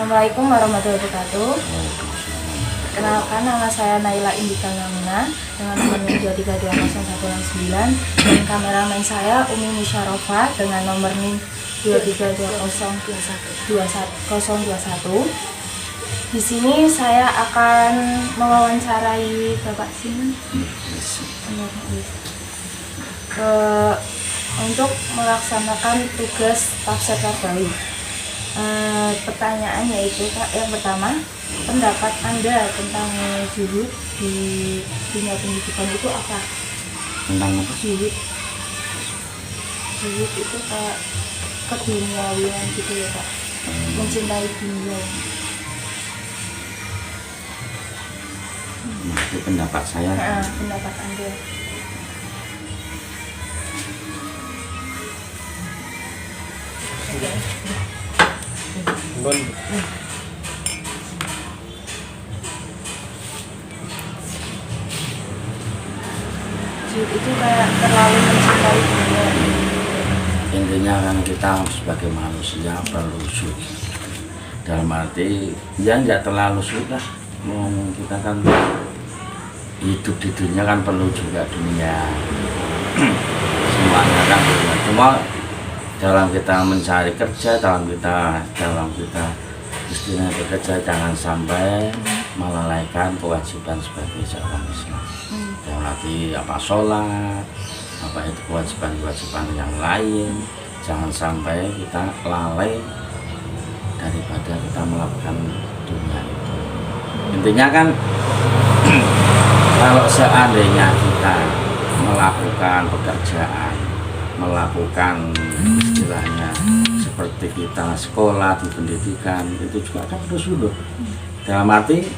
Assalamualaikum warahmatullahi wabarakatuh. Kenalkan, nama saya Naila Indika Namina dengan nomor 2320169 dan kameramen saya Umi Musyarofa dengan nomor NIM 2320221. Di sini saya akan mewawancarai Bapak Siman untuk melaksanakan tugas tafsir Tarbawi. Pertanyaan yaitu Kak, yang pertama, pendapat Anda tentang zuhud di dunia pendidikan itu apa? Tentang apa? Zuhud itu kayak keduniawian gitu ya Kak, mencintai dunia. Itu pendapat saya. Pendapat Anda. Zuhud itu kayak terlalu mencintai dunia. Intinya kan kita sebagai manusia perlu zuhud. Dalam arti ya nggak terlalu zuhud lah. Kita kan hidup di dunia kan perlu juga dunia. Semuanya kan dunia. Cuma dalam kita mencari kerja, dalam kita istilahnya bekerja, jangan sampai melalaikan kewajiban sebagai seorang Islam. Dalam arti apa, sholat, apa itu kewajiban yang lain, jangan sampai kita lalai daripada kita melakukan dunia itu. Intinya kan kalau seandainya kita melakukan pekerjaan, melakukan istilahnya seperti kita sekolah di pendidikan, itu juga kan harus zuhud. Dalam arti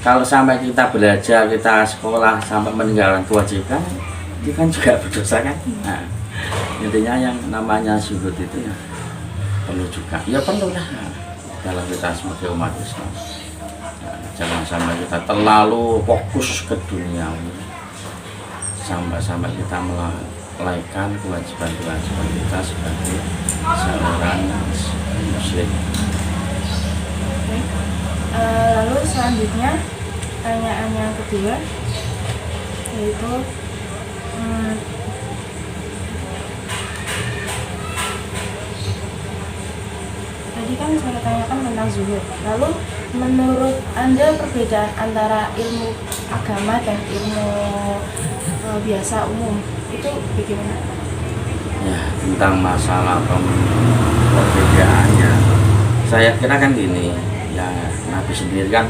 kalau sampai kita belajar, kita sekolah sampai meninggalkan kewajiban, itu kan juga berdosa kan. Nah, intinya yang namanya zuhud itu ya perlu juga, ya perlu lah dalam kita sebagai umat Islam. Jangan sampai kita terlalu fokus ke dunia, sampai kita melalaikan kewajiban kita sebagai seorang muslim. Lalu selanjutnya pertanyaan yang kedua yaitu tadi kan saya tanyakan tentang zuhud. Lalu menurut Anda perbedaan antara ilmu agama dan ilmu biasa umum itu bagaimana? Ya, tentang masalah perbedaannya, saya kira kan gini, ya Nabi sendiri kan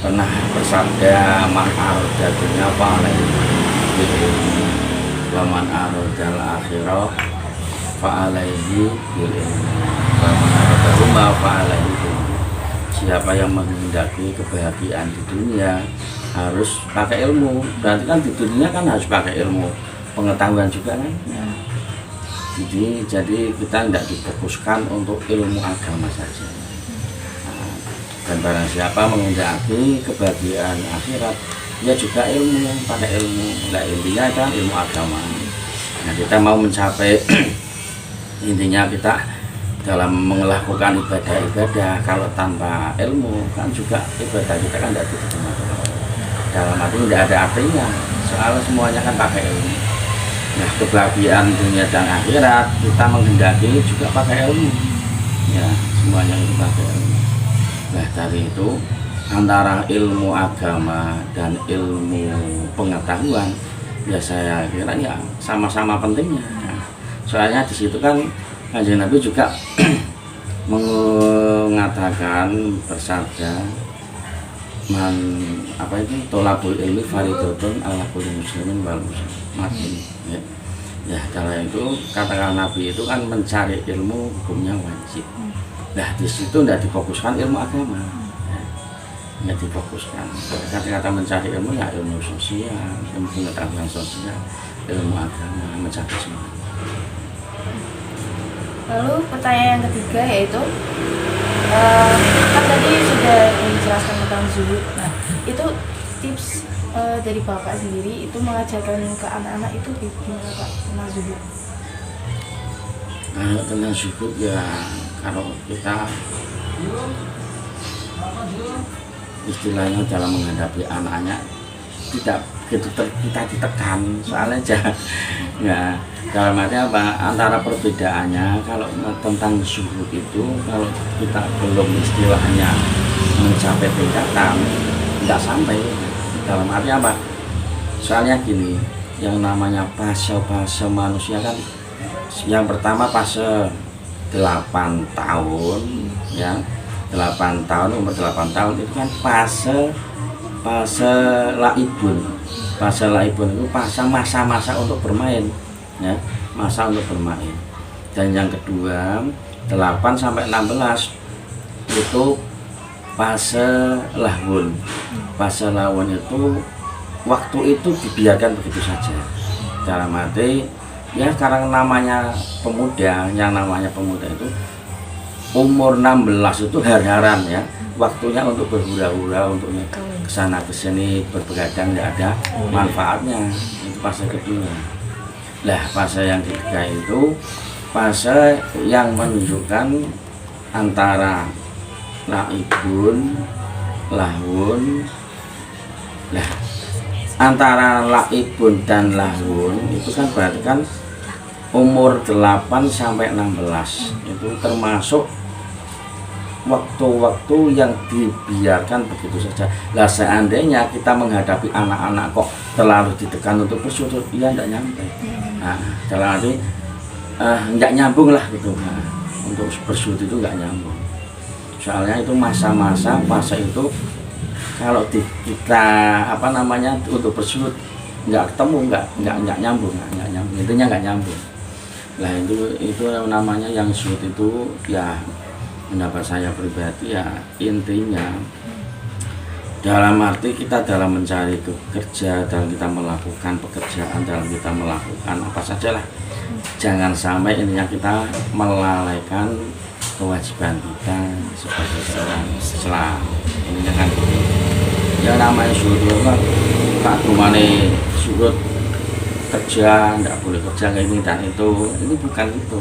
pernah bersabda, man arada dunya fa'alaihi wa man aradal akhirah fa'alaihi bil ilmi wa man arada huma fa'alaihi. Siapa yang menghendaki kebahagiaan di dunia harus pakai ilmu. Berarti kan di dunia kan harus pakai ilmu, pengetahuan juga kan. Ya. Jadi kita tidak difokuskan untuk ilmu agama saja. Nah, dan barang siapa menghendaki kebahagiaan akhirat, dia juga ilmu, pakai ilmu. Nah, intinya kan ilmu agama. Nah, kita mau mencapai intinya kita dalam melakukan ibadah-ibadah, kalau tanpa ilmu kan juga ibadah kita kan tidak diterima. Dalam arti tidak ada artinya, soal semuanya kan pakai ilmu. Nah, kebahagiaan dunia dan akhirat kita menghendaki juga pakai ilmu. Ya, semuanya itu pakai ilmu. Nah, dari itu antara ilmu agama dan ilmu pengetahuan, ya saya kira ya sama-sama pentingnya. Nah, soalnya di situ kan Kanjeng Nabi juga mengatakan, bersabda, man apa itu tolabul ilmi fardhun ala kulli muslimin wal muslimatin. Ya, karena itu katakan Nabi itu kan mencari ilmu hukumnya wajib. Nah, di situ tidak difokuskan ilmu agama, tidak difokuskan. Kata-kata mencari ilmu ya ilmu sosial, ilmu pengetahuan sosial, ilmu agama, mencari semua. Lalu pertanyaan yang ketiga yaitu kan tadi sudah dijelaskan tentang zuhud. Nah, itu tips dari Bapak sendiri itu mengajarkan ke anak-anak itu gimana Pak tentang zuhud? Kalau tentang zuhud ya, kalau kita istilahnya dalam menghadapi anaknya tidak begitu kita ditekan soalnya ya dalam arti apa antara perbedaannya kalau tentang zuhud itu kalau kita belum istilahnya mencapai tingkatan tidak sampai dalam arti apa soalnya gini yang namanya fase manusia kan yang pertama fase 8 tahun ya 8 tahun umur 8 tahun itu kan fase laibun itu fase masa-masa untuk bermain ya masa untuk bermain dan yang kedua 8 sampai 16 itu fase lahun itu waktu itu dibiarkan begitu saja dalam arti ya sekarang namanya pemuda itu umur 16 itu har-haran ya waktunya untuk berhura-hura untuk kesana kesini berbegadang tidak ada manfaatnya itu fase kedua. Lah fase yang ketiga itu fase yang menunjukkan antara laibun lahun. Lah antara laibun dan lahun itu kan berarti kan umur 8 sampai 16 itu termasuk waktu-waktu yang dibiarkan begitu saja. Lah seandainya kita menghadapi anak-anak kok terlalu ditekan untuk bersyukur, ya tidak nyampe. Nah, dalam arti nggak nyambung lah gitu. Nah, untuk bersyukur itu nggak nyambung. Soalnya itu masa-masa fase itu kalau kita untuk bersyukur nggak ketemu, nggak nyambung, intinya nggak nyambung. Lah itu namanya yang syukur itu ya. Pendapat saya pribadi ya intinya dalam arti kita dalam mencari kerja, dalam kita melakukan pekerjaan, dalam kita melakukan apa saja lah jangan sampai intinya kita melalaikan kewajiban kita sebagai seorang Islam. Intinya kan ya namanya syukur kan tak rumane syukur kerja nggak boleh kerja kayak ini dan itu ini bukan itu.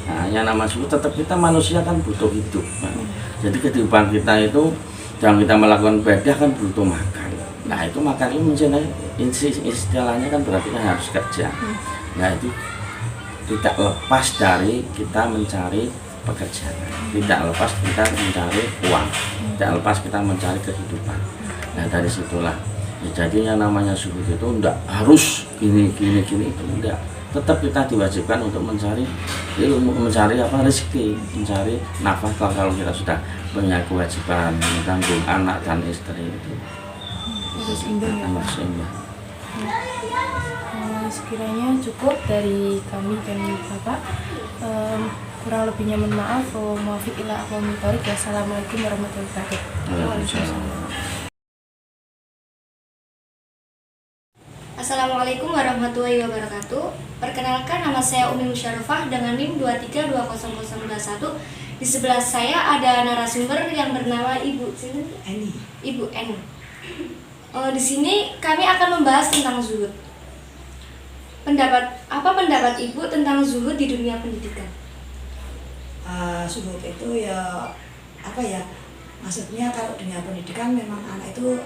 Nah, yang nama syukur tetap kita manusia kan butuh hidup. Nah, jadi kehidupan kita itu dalam kita melakukan ibadah kan butuh makan. Nah itu makan itu menjadi istilahnya kan berarti kan harus kerja. Nah itu tidak lepas dari kita mencari pekerjaan, tidak lepas kita mencari uang, tidak lepas kita mencari kehidupan. Nah dari situlah ya, jadi yang namanya syukur itu enggak harus gini itu enggak. Tetap kita diwajibkan untuk mencari ilmu, mencari rezeki, mencari nafkah kalau kita sudah punya kewajiban menanggung anak dan istri itu. Harus imbang ya. Sekiranya cukup dari kami dan Bapak. Kurang lebihnya mohon maaf. Muafiq ila aqwamit thoriq. Wassalamualaikum warahmatullahi wabarakatuh. Waalaikumsalam. Assalamualaikum warahmatullahi wabarakatuh. Perkenalkan, nama saya Umi Musyarofah dengan NIM 2320021. Di sebelah saya ada narasumber yang bernama Ibu Eni. Ibu Eni. Di sini kami akan membahas tentang zuhud. Apa pendapat Ibu tentang zuhud di dunia pendidikan? Zuhud itu ya maksudnya kalau dunia pendidikan memang anak itu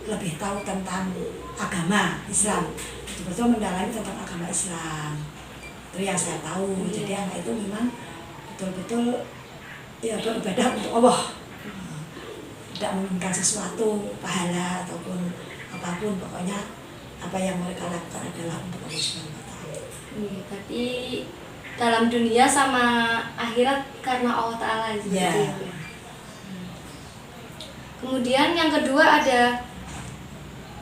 lebih tahu tentang agama Islam, betul-betul mendalami tentang agama Islam. Itu yang saya tahu. Jadi anak itu memang betul-betul ya beribadah untuk Allah, tidak menginginkan sesuatu pahala ataupun apapun, pokoknya apa yang mereka lakukan adalah untuk Allah Subhanahu wa Ta'ala. Berarti dalam dunia sama akhirat karena Allah Ta'ala gitu ya. Kemudian yang kedua ada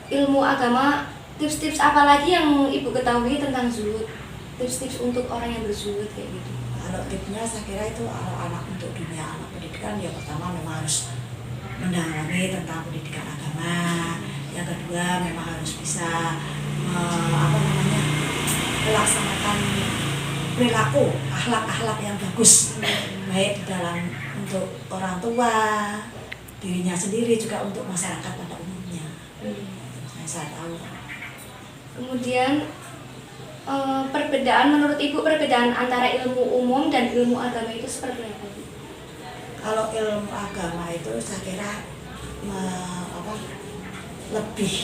ilmu agama, tips-tips apa lagi yang Ibu ketahui tentang zuhud? Tips-tips untuk orang yang berzuhud kayak gitu. Kalau tipsnya saya kira itu anak untuk dunia anak pendidikan ya pertama memang harus mendalami tentang pendidikan agama. Yang kedua memang harus bisa melaksanakan perilaku akhlak yang bagus, baik dalam untuk orang tua, dirinya sendiri juga untuk masyarakat pada umumnya. Saya tahu. Kemudian perbedaan menurut Ibu, perbedaan antara ilmu umum dan ilmu agama itu seperti apa? Kalau ilmu agama itu saya kira lebih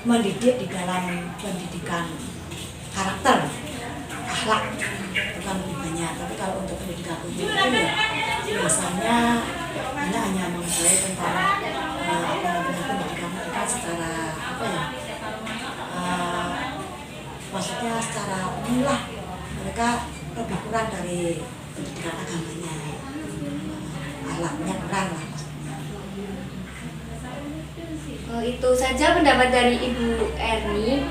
mendidik di dalam pendidikan karakter, akhlak, bukan lebih banyak. Tapi kalau untuk pendidikan umum itu ya biasanya hanya mengetahui tentang pendidikan secara maksudnya secara umum lah. Mereka lebih kurang dari pendidikan agamanya, akhlaknya kurang lah maksudnya. Itu saja pendapat dari Ibu Erni.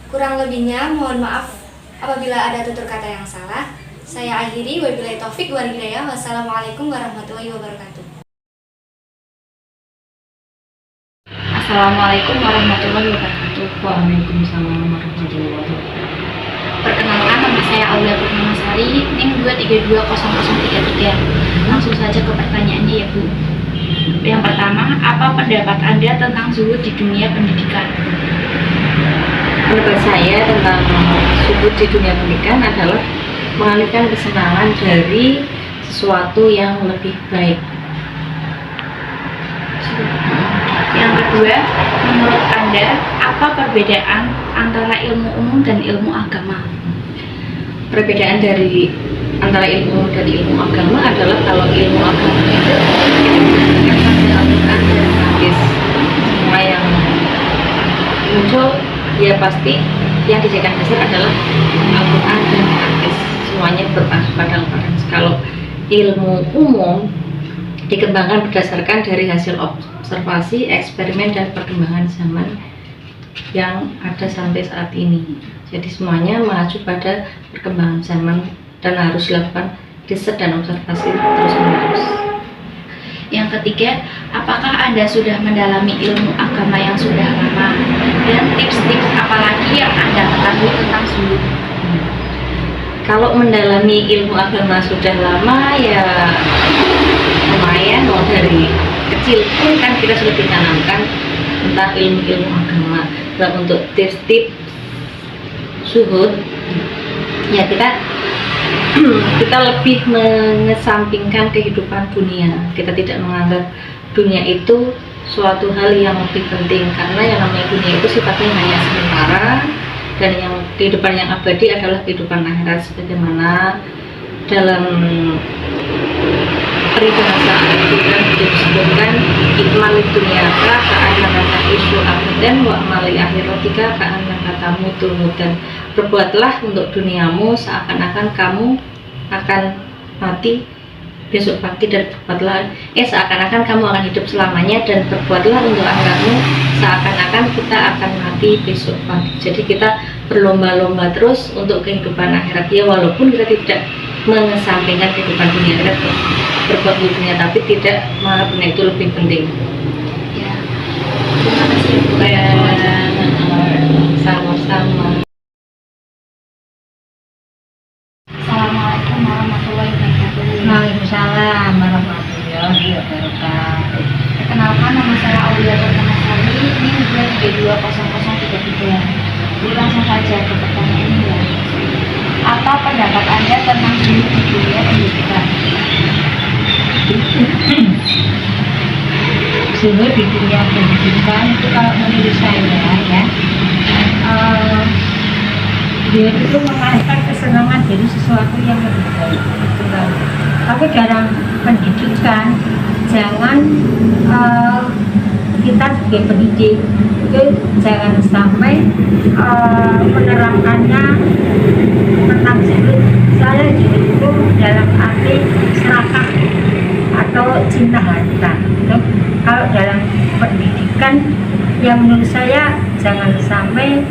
Kurang lebihnya mohon maaf apabila ada tutur kata yang salah. Saya akhiri, wabillahi taufik wal hidayah. Wassalamualaikum warahmatullahi wabarakatuh. Assalamualaikum warahmatullahi wabarakatuh. Waalaikumsalam warahmatullahi wabarakatuh. Perkenalkan, nama saya Aulia Purnamasari, NIM 2320033. Langsung saja ke pertanyaannya ya Bu. Yang pertama, apa pendapat Anda tentang zuhud di dunia pendidikan? Pendapat saya tentang zuhud di dunia pendidikan adalah mengalihkan kesenangan dari sesuatu yang lebih baik. Yang kedua, menurut Anda, apa perbedaan antara ilmu umum dan ilmu agama? Perbedaan dari antara ilmu umum dan ilmu agama adalah kalau ilmu agama itu Al-Quran dan hadis. Semua yang muncul ya pasti yang dijadikan dasar adalah Al-Quran dan hadis. Semuanya berpacu pada Al-Quran. Kalau ilmu umum dikembangkan berdasarkan dari hasil observasi, eksperimen, dan perkembangan zaman yang ada sampai saat ini. Jadi semuanya mengacu pada perkembangan zaman dan harus dilakukan riset dan observasi terus-menerus. Yang ketiga, apakah Anda sudah mendalami ilmu agama yang sudah lama? Dan tips-tips apalagi yang Anda ketahui tentang zuhud? Kalau mendalami ilmu agama sudah lama ya lumayan, dari kecil pun kan kita sudah ditanamkan tentang ilmu-ilmu agama. Dan untuk tips-tips zuhud ya kita lebih mengesampingkan kehidupan dunia. Kita tidak menganggap dunia itu suatu hal yang lebih penting, karena yang namanya dunia itu sifatnya hanya sementara, dan yang kehidupan yang abadi adalah kehidupan akhirat, sebagaimana dalam peribahasa Arab disebutkan ikmal dunia ka'annaka isu abadan wa amali akhiratika ka'annaka tamutu mudan. Berbuatlah untuk duniamu seakan-akan kamu akan mati besok pagi, dan berbuatlah seakan-akan kamu akan hidup selamanya, dan berbuatlah untuk akhiratmu seakan-akan kita akan mati besok pagi. Jadi kita berlomba-lomba terus untuk kehidupan akhirat ya, walaupun kita tidak mengesampingkan kehidupan dunia, kita berbuat di dunia tapi tidak menganggap dunia itu lebih penting. Ya, terima kasih Bu. Sama-sama. Assalamualaikum warahmatullahi wabarakatuh. Waalaikumsalam warahmatullahi wabarakatuh. Perkenalkan, nama saya Aulia Purnamasari, NIM 2320033. Langsung saja ke pertanyaan ini ya. Apa pendapat Anda tentang zuhud di dunia pendidikan? Zuhud di dunia pendidikan itu kalau menurut saya ya, dia itu mengalihkan kesenangan dari sesuatu yang lebih baik, gitu kan. Tapi dalam pendidikan jangan kita sebagai pendidik itu jangan sampai menerapkannya tentang zuhud. Saya zuhud itu dalam arti serakah atau cinta harta gitu. Kalau dalam pendidikan yang menurut saya jangan sampai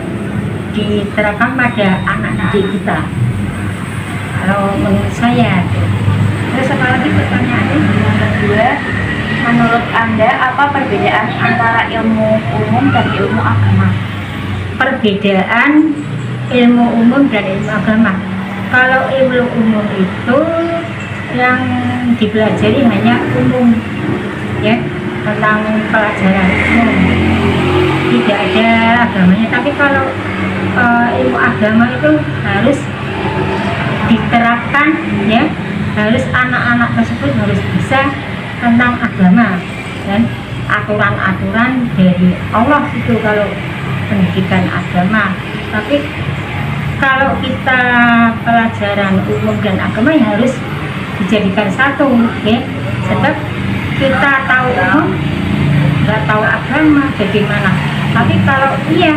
diterapkan pada anak didik kita, kalau menurut saya. Terus apalagi pertanyaannya? Yang kedua, menurut Anda apa perbedaan antara ilmu umum dan ilmu agama? Perbedaan ilmu umum dan ilmu agama. Kalau ilmu umum itu yang dipelajari hanya umum ya, tentang pelajaran umum, tidak ada agamanya. Tapi kalau ilmu agama itu harus diterapkan ya harus anak-anak tersebut harus bisa tentang agama dan aturan-aturan dari Allah itu kalau pendidikan agama. Tapi kalau kita pelajaran umum dan agama ya harus dijadikan satu, ya. Sebab kita tahu umum, nggak tahu agama bagaimana. Tapi kalau iya,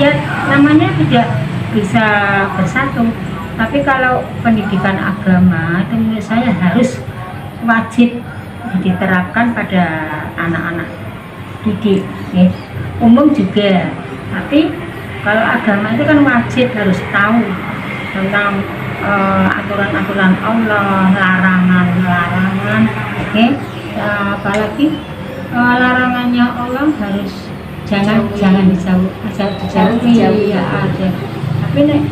ya namanya tidak bisa bersatu. Tapi kalau pendidikan agama itu menurut saya harus wajib diterapkan pada anak-anak didik, ya. Umum juga. Tapi kalau agama itu kan wajib harus tahu tentang aturan-aturan Allah, larangan-larangan, ya. Apalagi larangannya Allah harus jangan dijauhi, ya ada. Tapi nih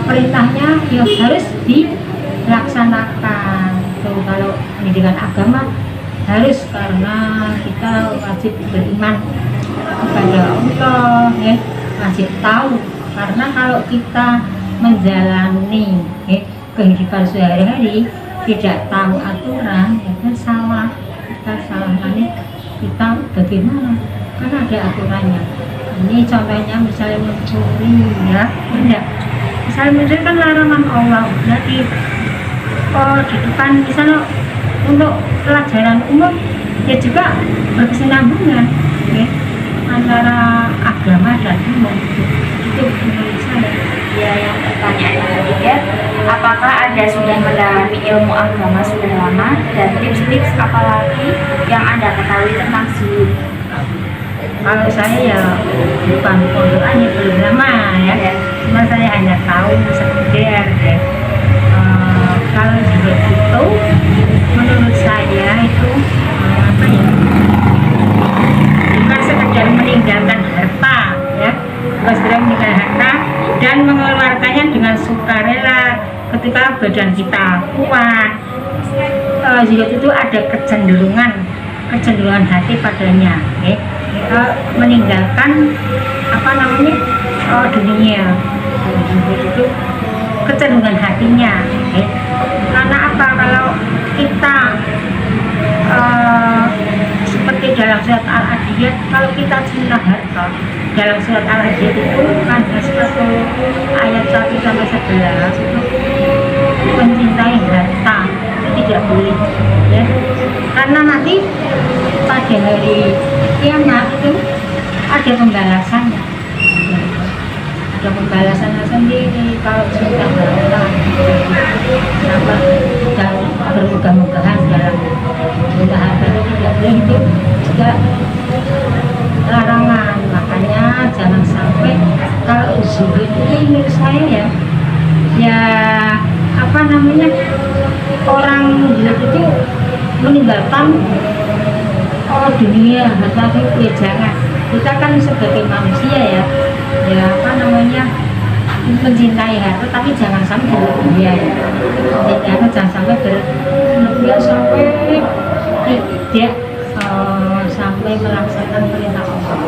perintahnya ya harus dilaksanakan. Tuh, kalau pendidikan agama harus, karena kita wajib beriman kepada Allah, ya, wajib tahu. Karena kalau kita menjalani, ya, kehidupan sehari-hari tidak tahu aturan, ya kan salah. Kita salah, kita bagaimana? Kan ada aturannya. Ini contohnya misalnya mencuri, ya, enggak. Misalnya mencuri kan larangan Allah. Jadi di depan misalnya untuk pelajaran umum ya juga berkesinambungan, ya, antara agama dan umum. Itu menurut saya. Ya, yang pertanyaan yang ketiga, apakah Anda sudah mendalami ilmu agama sudah lama, dan tips-tips apalagi yang Anda ketahui tentang zuhud? Kalau saya ya bukan pondoknya belum lama, ya. Cuma saya hanya tahu sekedar, ya. Kalau zuhud itu menurut saya itu apa ya, bukan sekedar meninggalkan harta, ya, bukan sekedar meninggalkan harta dan mengeluarkannya dengan sukarela ketika badan kita kuat. Zuhud itu ada kecenderungan hati padanya, ya. Meninggalkan apa namanya dunia. Zuhud itu kecenderungan hatinya, ya. Karena apa? Kalau kita seperti dalam surat Al-Adiyat, kalau kita cinta harta, dalam surat Al-Adiyat itu kan satu ayat 1-11 itu mencintai harta itu tidak boleh, ya. Karena nanti pada hari kiamat itu ada pembalasannya. Ada pembalasannya sendiri kalau cinta harta. Kenapa? Dan bermegah-megahan dalam cinta harta itu tidak boleh, itu juga larangan. Makanya jangan sampai kalau zuhud itu menurut saya ya apa namanya, orang zuhud itu meninggalkan dunia harta itu, ya jangan. Kita kan sebagai manusia ya apa namanya, mencintai harta tapi jangan sampai berlebihan, ya. Jangan sampai berlebihan sampai tidak sampai melaksanakan perintah Allah.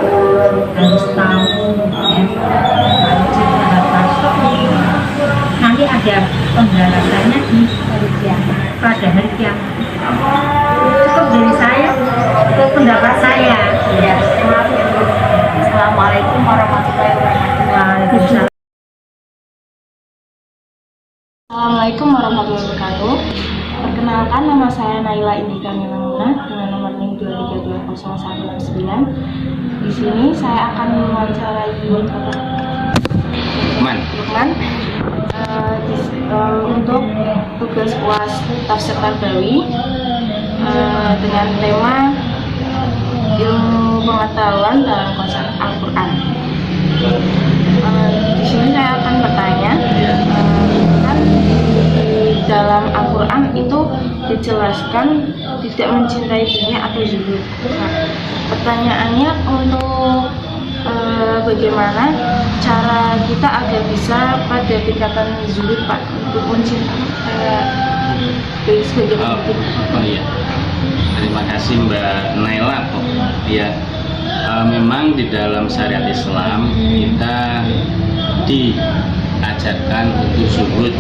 Harus tahu, ya, kalau cinta harta nanti ada pembalasannya di hari kiamat, pada hari kiamat. Cukup dari saya, itu pendapat saya. Ya, Assalamualaikum warahmatullahi wabarakatuh. Waalaikumsalam. Assalamualaikum warahmatullahi wabarakatuh. Perkenalkan, nama saya Naila Indika Milamuna dengan nomor NIM 2320169. Di sini saya akan mewawancarai Lukman untuk tugas UAS Tafsir Tarbawi dengan tema ilmu pengetahuan dalam konsep Al-Quran. Di sini saya akan bertanya, kan di dalam Al-Quran itu dijelaskan tidak mencintai dunia atau zuhud. Nah, pertanyaannya untuk bagaimana cara kita agar bisa pada tingkatan zuhud, Pak, untuk mencintai sebagai iya. Terima kasih Mbak Naila. Ya, memang di dalam syariat Islam kita ajarkan untuk zuhud.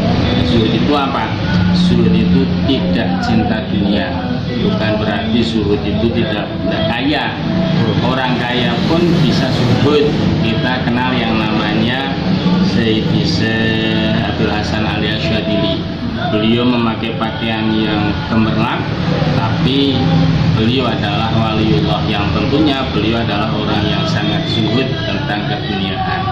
Zuhud itu apa? Zuhud itu tidak cinta dunia. Bukan berarti zuhud itu tidak kaya. Orang kaya pun bisa zuhud. Kita kenal yang namanya Sayyidi Abdul Hasan Al-Syadili. Beliau memakai pakaian yang gemerlap, tapi beliau adalah waliullah yang tentunya beliau adalah orang yang sangat zuhud tentang keduniaan.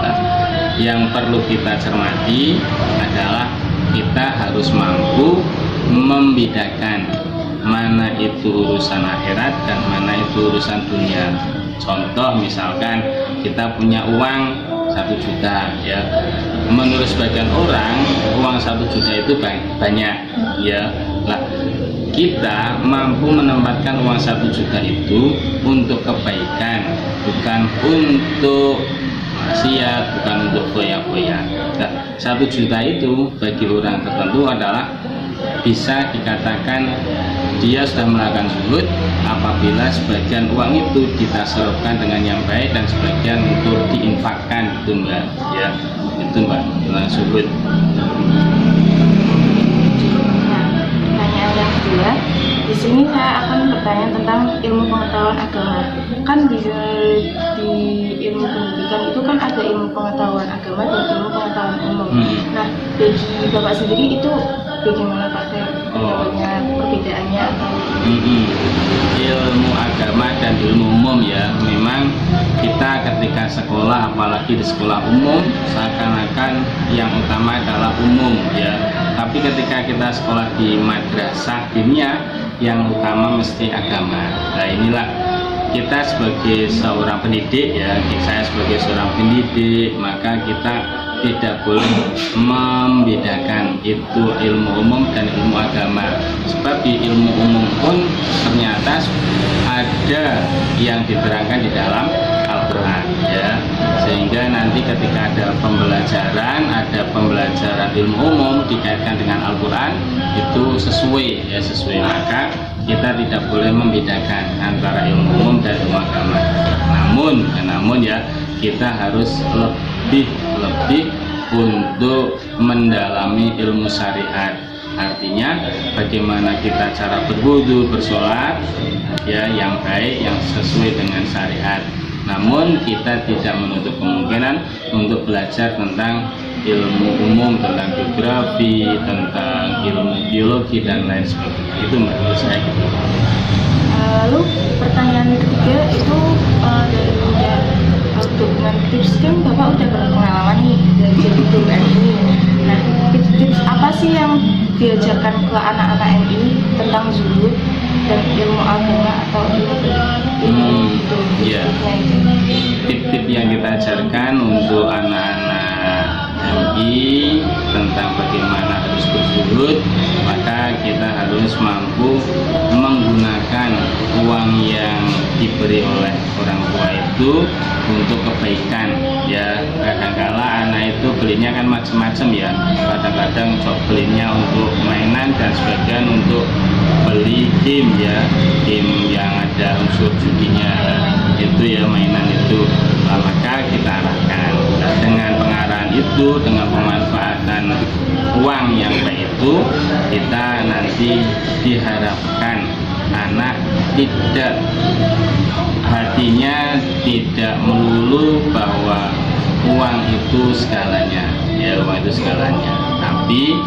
Yang perlu kita cermati adalah kita harus mampu membedakan mana itu urusan akhirat dan mana itu urusan dunia. Contoh misalkan kita punya uang 1 juta ya, menurut sebagian orang uang 1 juta itu banyak ya lah, kita mampu menempatkan uang 1 juta itu untuk kebaikan, bukan untuk maksiat, bukan untuk foya-foya. Nah, 1 juta itu bagi orang tertentu adalah bisa dikatakan dia sudah melakukan zuhud apabila sebagian uang itu ditasarrufkan dengan yang baik dan sebagian untuk diinfakkan, itu mbak ya, itu mbak tentang zuhud. Nah, pertanyaan yang kedua, di sini saya akan bertanya tentang ilmu pengetahuan agama. Kan di ilmu pendidikan itu kan ada ilmu pengetahuan agama dan ilmu pengetahuan umum. Nah, bagi Bapak sendiri itu bagaimana Pak? Perbedaannya atau? Ilmu agama dan ilmu umum ya, memang kita ketika sekolah, apalagi di sekolah umum, seakan-akan yang utama adalah umum ya. Tapi ketika kita sekolah di madrasah diniyah, yang utama mesti agama. Nah inilah kita sebagai seorang pendidik ya, saya sebagai seorang pendidik, maka kita tidak boleh membedakan itu ilmu umum dan ilmu agama. Sebab di ilmu umum pun ternyata ada yang diterangkan di dalam Al-Quran ya, sehingga nanti ketika ada pembelajaran ilmu umum dikaitkan dengan Al-Quran itu sesuai ya, sesuai. Maka kita tidak boleh membedakan antara ilmu umum dan ilmu agama. Namun ya, kita harus lebih untuk mendalami ilmu syariat. Artinya bagaimana kita cara berwudu, bersolat ya yang baik, yang sesuai dengan syariat. Namun kita tidak menutup kemungkinan untuk belajar tentang ilmu umum, tentang geografi, tentang ilmu biologi dan lain sebagainya. Itu menurut saya gitu. Lalu pertanyaan ketiga itu dari dengan tips, kan Bapak udah berpengalaman nih dari jadi guru MI. Nah, tips apa sih yang diajarkan ke anak-anak MI tentang zuhud dan ilmu agama atau ilmu itu? Ya. Tip-tip yang kita ajarkan untuk anak-anak MI tentang bagaimana harus berzuhud, maka kita harus mampu menggunakan uang yang diberi oleh orang tua itu untuk kebaikan ya. Kadang-kala anak itu belinya kan macam-macam ya, kadang-kadang belinya untuk mainan dan sebagian untuk beli game ya, game yang ada unsur judinya itu ya, mainan itu. Nah, maka kita arahkan dengan pengarahan itu, dengan pemanfaatan uang yang baik itu, kita nanti diharapkan anak tidak, hatinya tidak melulu bahwa uang itu segalanya ya, uang itu segalanya, tapi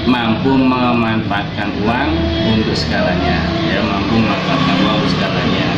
mampu memanfaatkan uang untuk segalanya ya, mampu memanfaatkan uang untuk segalanya.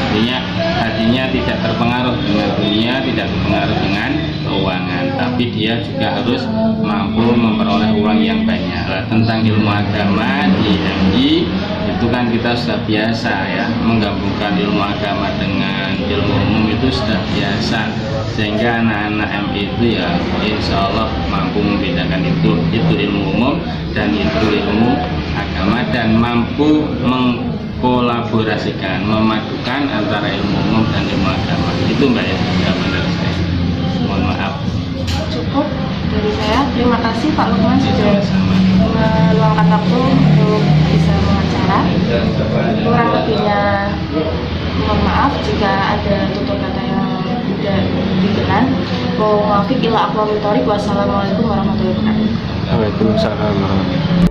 Artinya hatinya tidak terpengaruh dengan dunia, tidak terpengaruh dengan keuangan, tapi dia juga harus mampu memperoleh uang yang banyak. Nah, tentang ilmu agama di MI itu kan kita sudah biasa ya, menggabungkan ilmu agama dengan ilmu umum itu sudah biasa, sehingga anak-anak MI itu ya insya Allah mampu membedakan itu ilmu umum dan itu ilmu agama, dan mampu mengkolaborasikan, memadukan antara ilmu umum dan ilmu agama. Itu mbak ya, menurut saya. Mohon maaf. Cukup dari saya. Terima kasih Pak Lukman sudah meluangkan waktu untuk bisa mengacara. Kurang lebihnya mohon maaf jika ada tutur kata yang tidak berkenan. Wassalamualaikum warahmatullahi wabarakatuh. Waalaikumsalam warahmatullahi wabarakatuh.